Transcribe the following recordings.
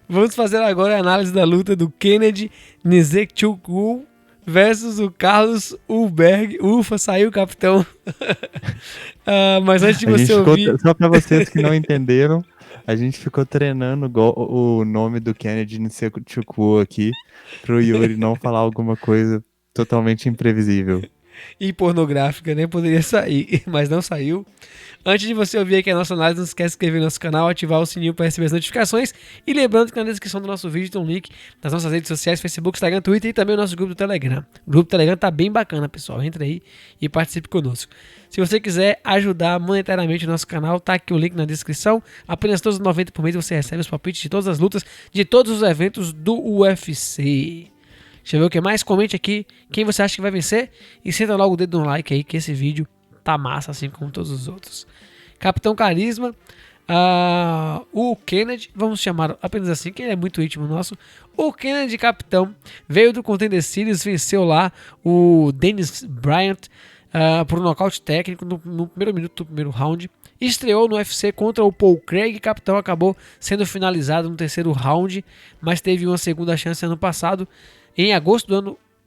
Vamos fazer agora a análise da luta do Kennedy Nzechukwu versus o Carlos Ulberg. Ufa, saiu o capitão. Mas antes de A você gente ficou, ouvir... só para vocês que não entenderam, a gente ficou treinando o nome do Kennedy Nzechukwu aqui pro Yuri não falar alguma coisa totalmente imprevisível. e pornográfica, né? Poderia sair, mas não saiu. Antes de você ouvir aqui a nossa análise, não esquece de se inscrever no nosso canal, ativar o sininho para receber as notificações. E lembrando que na descrição do nosso vídeo tem um link das nossas redes sociais, Facebook, Instagram, Twitter e também o nosso grupo do Telegram. O grupo do Telegram tá bem bacana, pessoal. Entre aí e participe conosco. Se você quiser ajudar monetariamente o nosso canal, tá aqui o link na descrição. Apenas todos os 90 por mês você recebe os palpites de todas as lutas, de todos os eventos do UFC. Deixa eu ver o que mais. Comente aqui quem você acha que vai vencer e senta logo o dedo no like aí que esse vídeo tá massa, assim como todos os outros. Capitão Carisma, o Kennedy, vamos chamar apenas assim, que ele é muito íntimo nosso. O Kennedy, capitão, veio do Contender Series, venceu lá o Dennis Bryant por um nocaute técnico no primeiro minuto do primeiro round. Estreou no UFC contra o Paul Craig, capitão acabou sendo finalizado no terceiro round, mas teve uma segunda chance ano passado, em agosto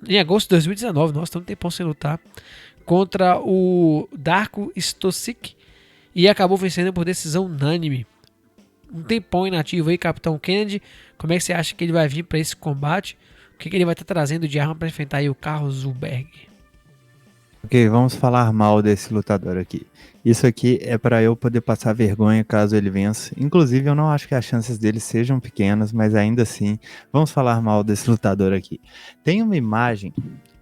de 2019, nossa, tem um tempão sem lutar, contra o Darko Stosic e acabou vencendo por decisão unânime. Um tempão inativo aí, Capitão Kennedy. Como é que você acha que ele vai vir para esse combate? O que ele vai estar trazendo de arma para enfrentar aí o Carlos Ulberg? Ok, vamos falar mal desse lutador aqui. Isso aqui é para eu poder passar vergonha caso ele vença. Inclusive, eu não acho que as chances dele sejam pequenas, mas ainda assim, vamos falar mal desse lutador aqui. Tem uma imagem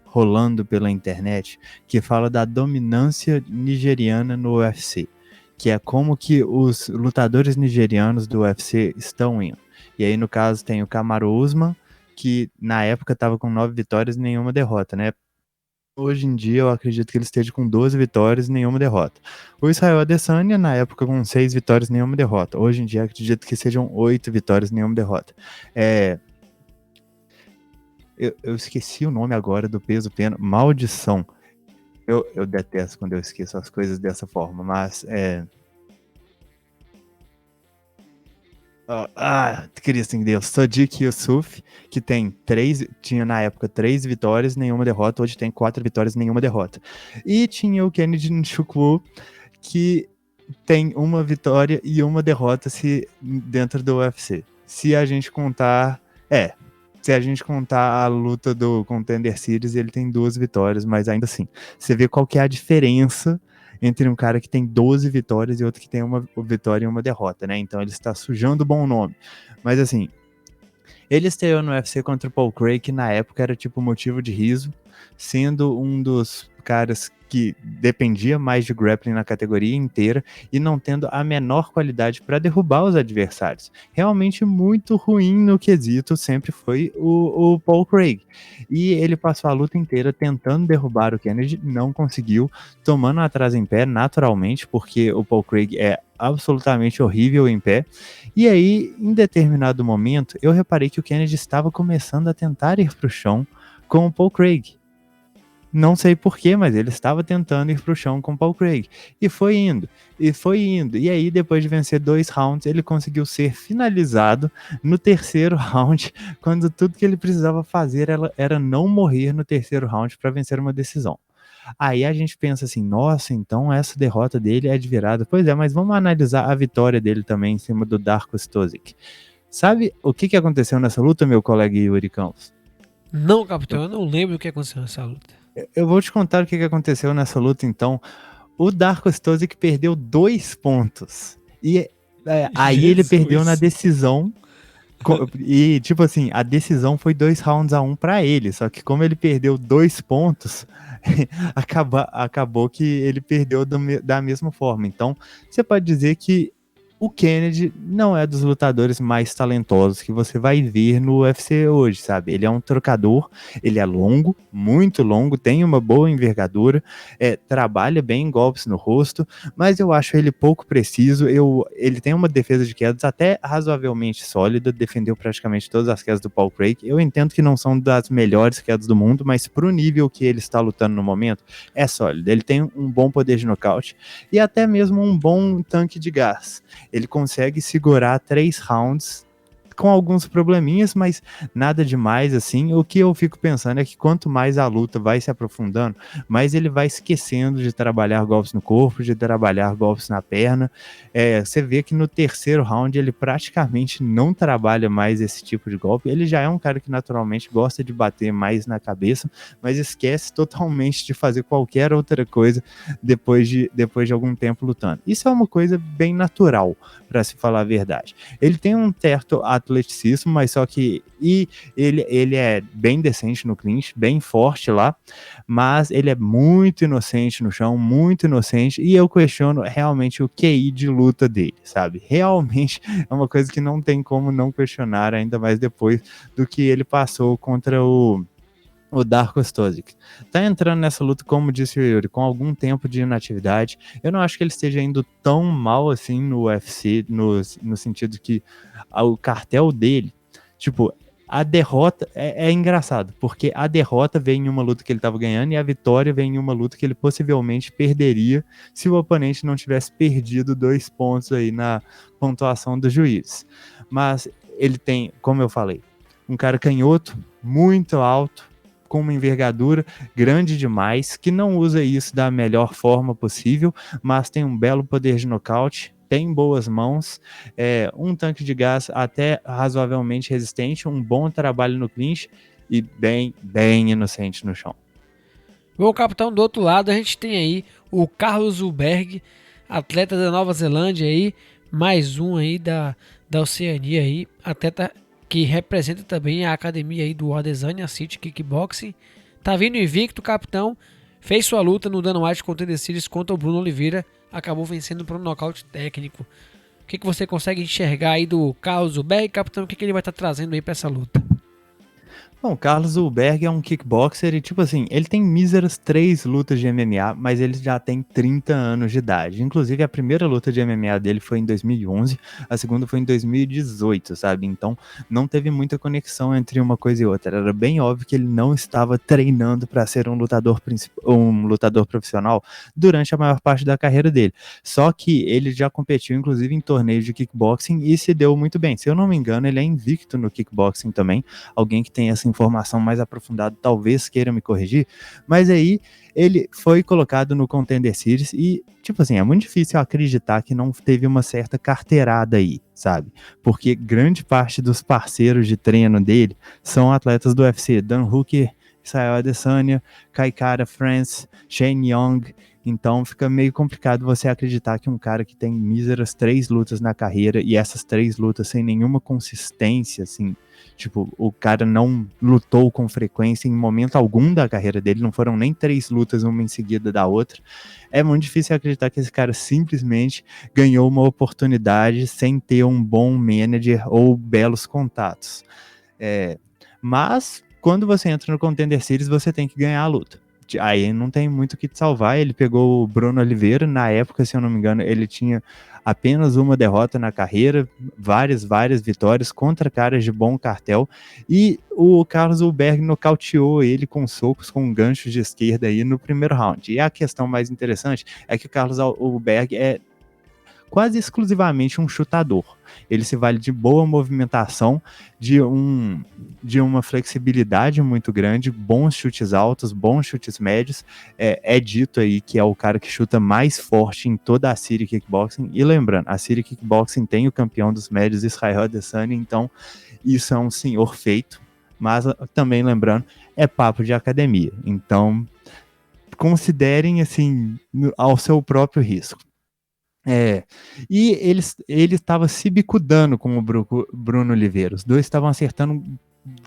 rolando pela internet que fala da dominância nigeriana no UFC, que é como que os lutadores nigerianos do UFC estão indo. E aí, no caso, tem o Kamaru Usman, que na época estava com 9 vitórias e nenhuma derrota, né? Hoje em dia, eu acredito que ele esteja com 12 vitórias e nenhuma derrota. O Israel Adesanya, na época, com 6 vitórias e nenhuma derrota. Hoje em dia, acredito que sejam 8 vitórias e nenhuma derrota. Eu esqueci o nome agora do peso pena. Maldição. Eu detesto quando eu esqueço as coisas dessa forma, mas Cristo em Deus. Sodiq Yusuff, que tinha na época 3 vitórias, nenhuma derrota, hoje tem 4 vitórias, nenhuma derrota. E tinha o Kennedy Nzechukwu, que tem uma vitória e uma derrota dentro do UFC. Se a gente contar a luta do Contender Series, ele tem 2 vitórias, mas ainda assim, você vê qual que é a diferença entre um cara que tem 12 vitórias e outro que tem uma vitória e uma derrota, né? Então ele está sujando o bom nome. Mas assim, ele estreou no UFC contra o Paul Craig, que na época era tipo motivo de riso, sendo um dos caras que dependia mais de grappling na categoria inteira e não tendo a menor qualidade para derrubar os adversários. Realmente muito ruim no quesito sempre foi o Paul Craig. E ele passou a luta inteira tentando derrubar o Kennedy, não conseguiu, tomando atrás em pé naturalmente, porque o Paul Craig é absolutamente horrível em pé. E aí, em determinado momento, eu reparei que o Kennedy estava começando a tentar ir para o chão com o Paul Craig. Não sei porquê, mas ele estava tentando ir para o chão com o Paul Craig. E foi indo, e foi indo. E aí, depois de vencer 2 rounds, ele conseguiu ser finalizado no terceiro round, quando tudo que ele precisava fazer era não morrer no terceiro round para vencer uma decisão. Aí a gente pensa assim, nossa, então essa derrota dele é de virada. Pois é, mas vamos analisar a vitória dele também em cima do Darko Stosic. Sabe o que aconteceu nessa luta, meu colega Yuri Campos? Não, capitão, eu não lembro o que aconteceu nessa luta. Eu vou te contar o que aconteceu nessa luta, então. O Darko Stosic perdeu 2 pontos. E aí ele perdeu na Jesus. decisão. E, tipo assim, a decisão foi 2 rounds a 1 para ele. Só que como ele perdeu 2 pontos, acabou que ele perdeu da mesma forma. Então, você pode dizer que o Kennedy não é dos lutadores mais talentosos que você vai ver no UFC hoje, sabe? Ele é um trocador, ele é longo, muito longo, tem uma boa envergadura, trabalha bem em golpes no rosto, mas eu acho ele pouco preciso. Ele tem uma defesa de quedas até razoavelmente sólida, defendeu praticamente todas as quedas do Paul Craig. Eu entendo que não são das melhores quedas do mundo, mas pro nível que ele está lutando no momento, é sólido. Ele tem um bom poder de nocaute e até mesmo um bom tanque de gás. Ele consegue segurar 3 rounds com alguns probleminhas, mas nada demais, assim. O que eu fico pensando é que quanto mais a luta vai se aprofundando, mais ele vai esquecendo de trabalhar golpes no corpo, de trabalhar golpes na perna. Você vê que no terceiro round ele praticamente não trabalha mais esse tipo de golpe. Ele já é um cara que naturalmente gosta de bater mais na cabeça, mas esquece totalmente de fazer qualquer outra coisa depois de algum tempo lutando. Isso é uma coisa bem natural, para se falar a verdade. Ele tem um certo atleticismo, mas só que ele é bem decente no clinch, bem forte lá, mas ele é muito inocente no chão, muito inocente, e eu questiono realmente o QI de luta dele, sabe? Realmente é uma coisa que não tem como não questionar, ainda mais depois do que ele passou contra o Darko Stosic. Tá entrando nessa luta, como disse o Yuri, com algum tempo de inatividade. Eu não acho que ele esteja indo tão mal assim no UFC, no sentido que o cartel dele, tipo, a derrota é engraçado, porque a derrota vem em uma luta que ele estava ganhando e a vitória vem em uma luta que ele possivelmente perderia se o oponente não tivesse perdido 2 pontos aí na pontuação dos juízes. Mas ele tem, como eu falei, um cara canhoto, muito alto, com uma envergadura grande demais, que não usa isso da melhor forma possível, mas tem um belo poder de nocaute, tem boas mãos, um tanque de gás até razoavelmente resistente, um bom trabalho no clinch e bem inocente no chão. Bom, capitão, do outro lado a gente tem aí o Carlos Ulberg, atleta da Nova Zelândia aí, mais um aí da Oceania aí, atleta que representa também a academia aí do Adesanya City Kickboxing. Tá vindo invicto, capitão. Fez sua luta no Dana White Contender Series contra o Bruno Oliveira. Acabou vencendo por um nocaute técnico. O que você consegue enxergar aí do Carlos Ulberg, capitão? O que ele vai estar trazendo aí para essa luta? Bom, Carlos Ulberg é um kickboxer e, tipo assim, ele tem míseras 3 lutas de MMA, mas ele já tem 30 anos de idade. Inclusive, a primeira luta de MMA dele foi em 2011, a segunda foi em 2018, sabe? Então, não teve muita conexão entre uma coisa e outra. Era bem óbvio que ele não estava treinando para ser um lutador profissional durante a maior parte da carreira dele. Só que ele já competiu, inclusive, em torneios de kickboxing e se deu muito bem. Se eu não me engano, ele é invicto no kickboxing também. Alguém que tem essa informação mais aprofundada talvez queira me corrigir, mas aí ele foi colocado no Contender Series e, tipo assim, é muito difícil acreditar que não teve uma certa carteirada aí, sabe? Porque grande parte dos parceiros de treino dele são atletas do UFC, Dan Hooker, Israel Adesanya, Kai Kara France, Shane Young. Então fica meio complicado você acreditar que um cara que tem míseras 3 lutas na carreira e essas 3 lutas sem nenhuma consistência, assim, tipo, o cara não lutou com frequência em momento algum da carreira dele, não foram nem 3 lutas uma em seguida da outra. É muito difícil acreditar que esse cara simplesmente ganhou uma oportunidade sem ter um bom manager ou belos contatos. Mas quando você entra no Contender Series, você tem que ganhar a luta. Aí não tem muito o que te salvar. Ele pegou o Bruno Oliveira, na época, se eu não me engano, ele tinha apenas uma derrota na carreira, várias vitórias contra caras de bom cartel, e o Carlos Ulberg nocauteou ele com socos, com ganchos de esquerda aí no primeiro round. E a questão mais interessante é que o Carlos Ulberg é quase exclusivamente um chutador. Ele se vale de boa movimentação, de uma flexibilidade muito grande, bons chutes altos, bons chutes médios. É dito aí que é o cara que chuta mais forte em toda a City Kickboxing. E lembrando, a City Kickboxing tem o campeão dos médios, Israel Adesanya, então isso é um senhor feito. Mas também lembrando, é papo de academia. Então considerem assim ao seu próprio risco. E ele estava se bicudando com o Bruno Oliveira. Os dois estavam acertando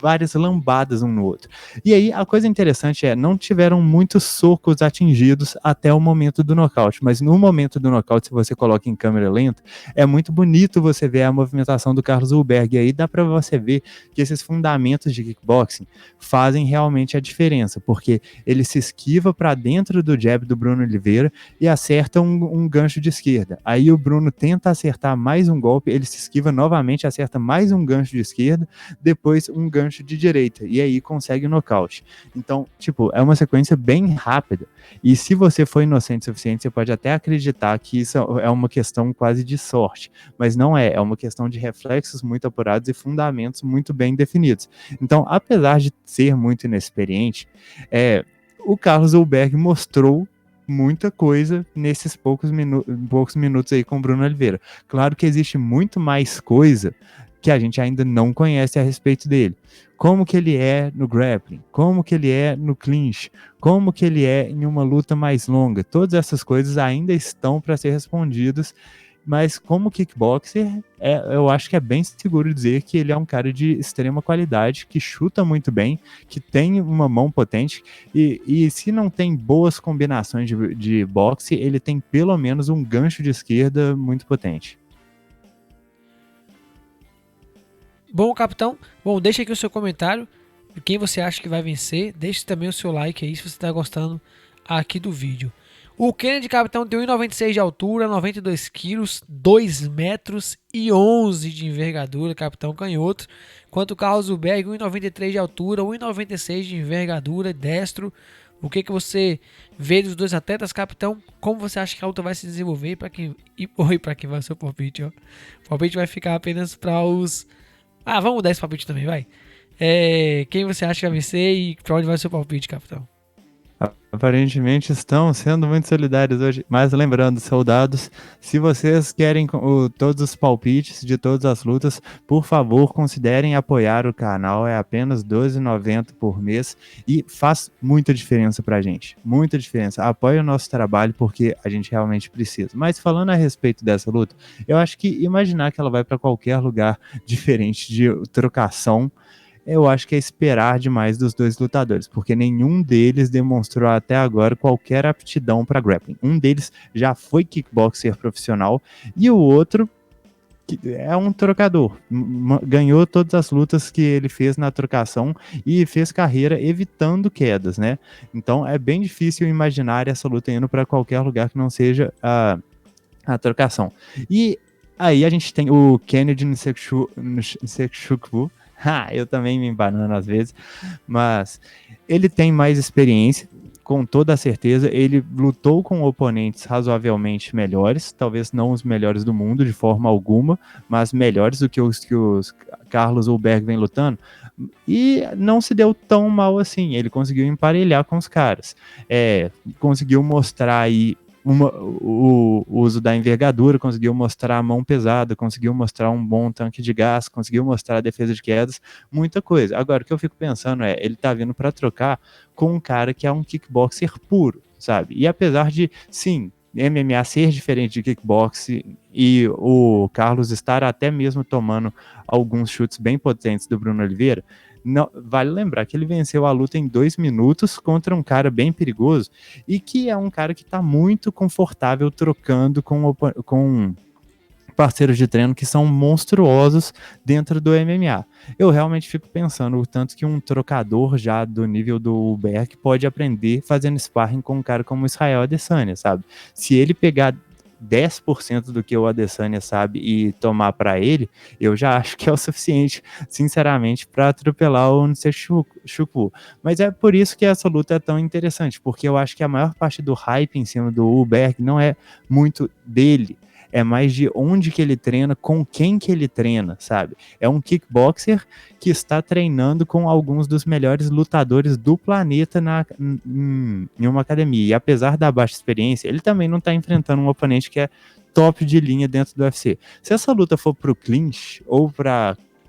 várias lambadas um no outro. E aí a coisa interessante não tiveram muitos socos atingidos até o momento do nocaute, mas no momento do nocaute, se você coloca em câmera lenta, é muito bonito você ver a movimentação do Carlos Ulberg, e aí dá para você ver que esses fundamentos de kickboxing fazem realmente a diferença, porque ele se esquiva para dentro do jab do Bruno Oliveira e acerta um gancho de esquerda. Aí o Bruno tenta acertar mais um golpe, ele se esquiva novamente, acerta mais um gancho de esquerda, depois um um gancho de direita, e aí consegue o nocaute. Então, tipo, é uma sequência bem rápida, e se você for inocente o suficiente, você pode até acreditar que isso é uma questão quase de sorte, mas não é uma questão de reflexos muito apurados e fundamentos muito bem definidos. Então, apesar de ser muito inexperiente, o Carlos Ulberg mostrou muita coisa nesses poucos minutos aí com o Bruno Oliveira. Claro que existe muito mais coisa que a gente ainda não conhece a respeito dele. Como que ele é no grappling, como que ele é no clinch, como que ele é em uma luta mais longa. Todas essas coisas ainda estão para ser respondidas, mas como kickboxer, eu acho que é bem seguro dizer que ele é um cara de extrema qualidade, que chuta muito bem, que tem uma mão potente, e se não tem boas combinações de boxe, ele tem pelo menos um gancho de esquerda muito potente. Bom, capitão, deixa aqui o seu comentário de quem você acha que vai vencer. Deixe também o seu like aí se você está gostando aqui do vídeo. O Kennedy, capitão, tem 1,96 de altura, 92 quilos, 2 metros e 11 de envergadura, capitão canhoto. Enquanto o Carlos Ulberg, 1,93 de altura, 1,96 de envergadura, destro. O que você vê dos dois atletas, capitão? Como você acha que a luta vai se desenvolver? Para quem vai o seu palpite, ó. O palpite vai ficar apenas para os... vamos mudar esse palpite também, vai. Quem você acha que vai vencer e para onde vai o seu palpite, capitão? Aparentemente estão sendo muito solidários hoje. Mas lembrando, soldados, se vocês querem todos os palpites de todas as lutas, por favor, considerem apoiar o canal. É apenas R$ 12,90 por mês e faz muita diferença pra gente. Muita diferença. Apoie o nosso trabalho porque a gente realmente precisa. Mas falando a respeito dessa luta, eu acho que imaginar que ela vai para qualquer lugar diferente de trocação, eu acho que é esperar demais dos dois lutadores, porque nenhum deles demonstrou até agora qualquer aptidão para grappling. Um deles já foi kickboxer profissional e o outro é um trocador. Ganhou todas as lutas que ele fez na trocação e fez carreira evitando quedas, né? Então é bem difícil imaginar essa luta indo para qualquer lugar que não seja a trocação. E aí a gente tem o Kennedy Nzechukwu. Eu também me embanano às vezes, mas ele tem mais experiência, com toda a certeza. Ele lutou com oponentes razoavelmente melhores, talvez não os melhores do mundo de forma alguma, mas melhores do que os Carlos Ulberg vem lutando, e não se deu tão mal assim. Ele conseguiu emparelhar com os caras, conseguiu mostrar aí o uso da envergadura, conseguiu mostrar a mão pesada, conseguiu mostrar um bom tanque de gás, conseguiu mostrar a defesa de quedas, muita coisa. Agora, o que eu fico pensando ele tá vindo para trocar com um cara que é um kickboxer puro, sabe? E apesar de, sim, MMA ser diferente de kickboxing e o Carlos estar até mesmo tomando alguns chutes bem potentes do Bruno Oliveira, não, vale lembrar que ele venceu a luta em 2 minutos contra um cara bem perigoso e que é um cara que está muito confortável trocando com parceiros de treino que são monstruosos dentro do MMA. Eu realmente fico pensando o tanto que um trocador já do nível do Ulberg pode aprender fazendo sparring com um cara como Israel Adesanya, sabe? Se ele pegar 10% do que o Adesanya sabe e tomar para ele, eu já acho que é o suficiente, sinceramente, para atropelar o Nzechukwu. Mas é por isso que essa luta é tão interessante, porque eu acho que a maior parte do hype em cima do Ulberg não é muito dele, é mais de onde que ele treina, com quem que ele treina, sabe? É um kickboxer que está treinando com alguns dos melhores lutadores do planeta em uma academia. E apesar da baixa experiência, ele também não está enfrentando um oponente que é top de linha dentro do UFC. Se essa luta for pro clinch ou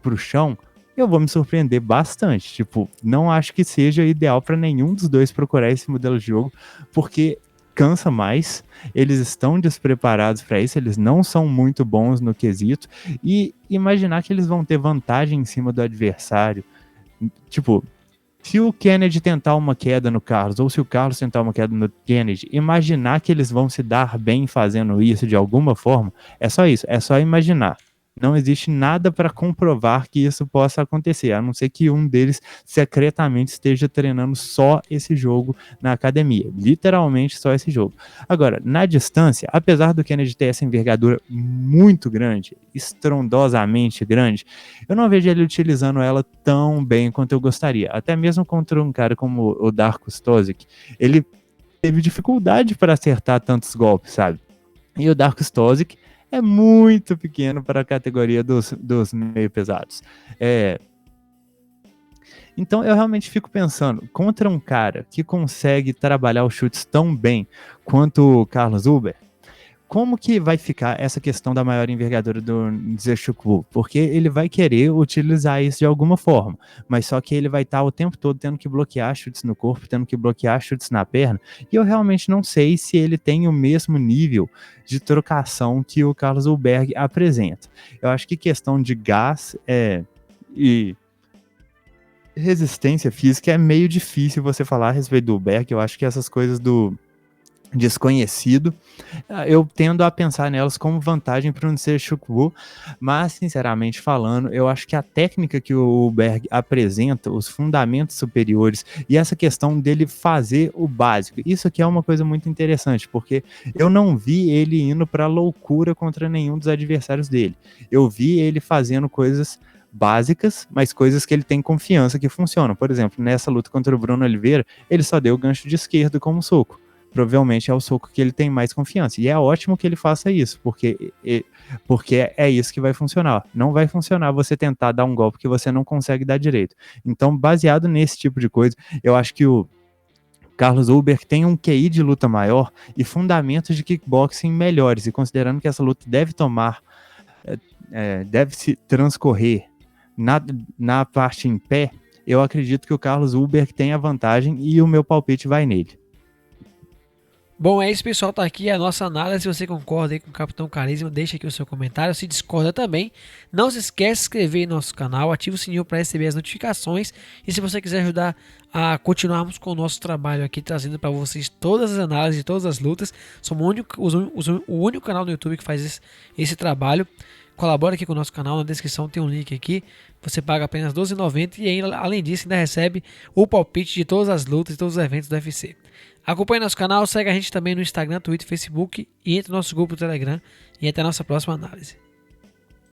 pro chão, eu vou me surpreender bastante. Tipo, não acho que seja ideal para nenhum dos dois procurar esse modelo de jogo, porque cansa mais, eles estão despreparados para isso, eles não são muito bons no quesito, e imaginar que eles vão ter vantagem em cima do adversário, tipo, se o Kennedy tentar uma queda no Carlos, ou se o Carlos tentar uma queda no Kennedy, imaginar que eles vão se dar bem fazendo isso de alguma forma, é só isso, é só imaginar. Não existe nada para comprovar que isso possa acontecer, a não ser que um deles secretamente esteja treinando só esse jogo na academia, literalmente só esse jogo. Agora, na distância, apesar do Kennedy ter essa envergadura muito grande, estrondosamente grande, eu não vejo ele utilizando ela tão bem quanto eu gostaria. Até mesmo contra um cara como o Darko Stosic, ele teve dificuldade para acertar tantos golpes, sabe? E o Darko Stosic é muito pequeno para a categoria dos meio pesados. Então eu realmente fico pensando, contra um cara que consegue trabalhar os chutes tão bem quanto o Carlos Huber, como que vai ficar essa questão da maior envergadura do Zeshukwu? Porque ele vai querer utilizar isso de alguma forma, mas só que ele vai estar o tempo todo tendo que bloquear chutes no corpo, tendo que bloquear chutes na perna, e eu realmente não sei se ele tem o mesmo nível de trocação que o Carlos Ulberg apresenta. Eu acho que questão de gás e resistência física é meio difícil você falar a respeito do Ulberg. Eu acho que essas coisas do desconhecido, eu tendo a pensar nelas como vantagem para o Zeshukwu, mas sinceramente falando, eu acho que a técnica que o Berg apresenta, os fundamentos superiores e essa questão dele fazer o básico, isso aqui é uma coisa muito interessante, porque eu não vi ele indo para loucura contra nenhum dos adversários dele, eu vi ele fazendo coisas básicas, mas coisas que ele tem confiança que funcionam. Por exemplo, nessa luta contra o Bruno Oliveira, ele só deu o gancho de esquerda como soco. Provavelmente é o soco que ele tem mais confiança. E é ótimo que ele faça isso, porque é isso que vai funcionar. Não vai funcionar você tentar dar um golpe que você não consegue dar direito. Então, baseado nesse tipo de coisa, eu acho que o Carlos Ulberg tem um QI de luta maior e fundamentos de kickboxing melhores. E considerando que essa luta deve se transcorrer na parte em pé, eu acredito que o Carlos Ulberg tem a vantagem e o meu palpite vai nele. Bom, é isso, pessoal. Tá aqui a nossa análise. Se você concorda aí com o Capitão Carisma, deixa aqui o seu comentário. Se discorda também, não se esquece de se inscrever no nosso canal, ativa o sininho para receber as notificações. E se você quiser ajudar a continuarmos com o nosso trabalho aqui, trazendo para vocês todas as análises de todas as lutas, somos o único canal no YouTube que faz esse trabalho. Colabora aqui com o nosso canal, na descrição tem um link aqui. Você paga apenas R$ 12,90 e ainda, além disso ainda recebe o palpite de todas as lutas e todos os eventos do UFC. Acompanhe nosso canal, segue a gente também no Instagram, Twitter, Facebook e entre no nosso grupo do Telegram. E até a nossa próxima análise.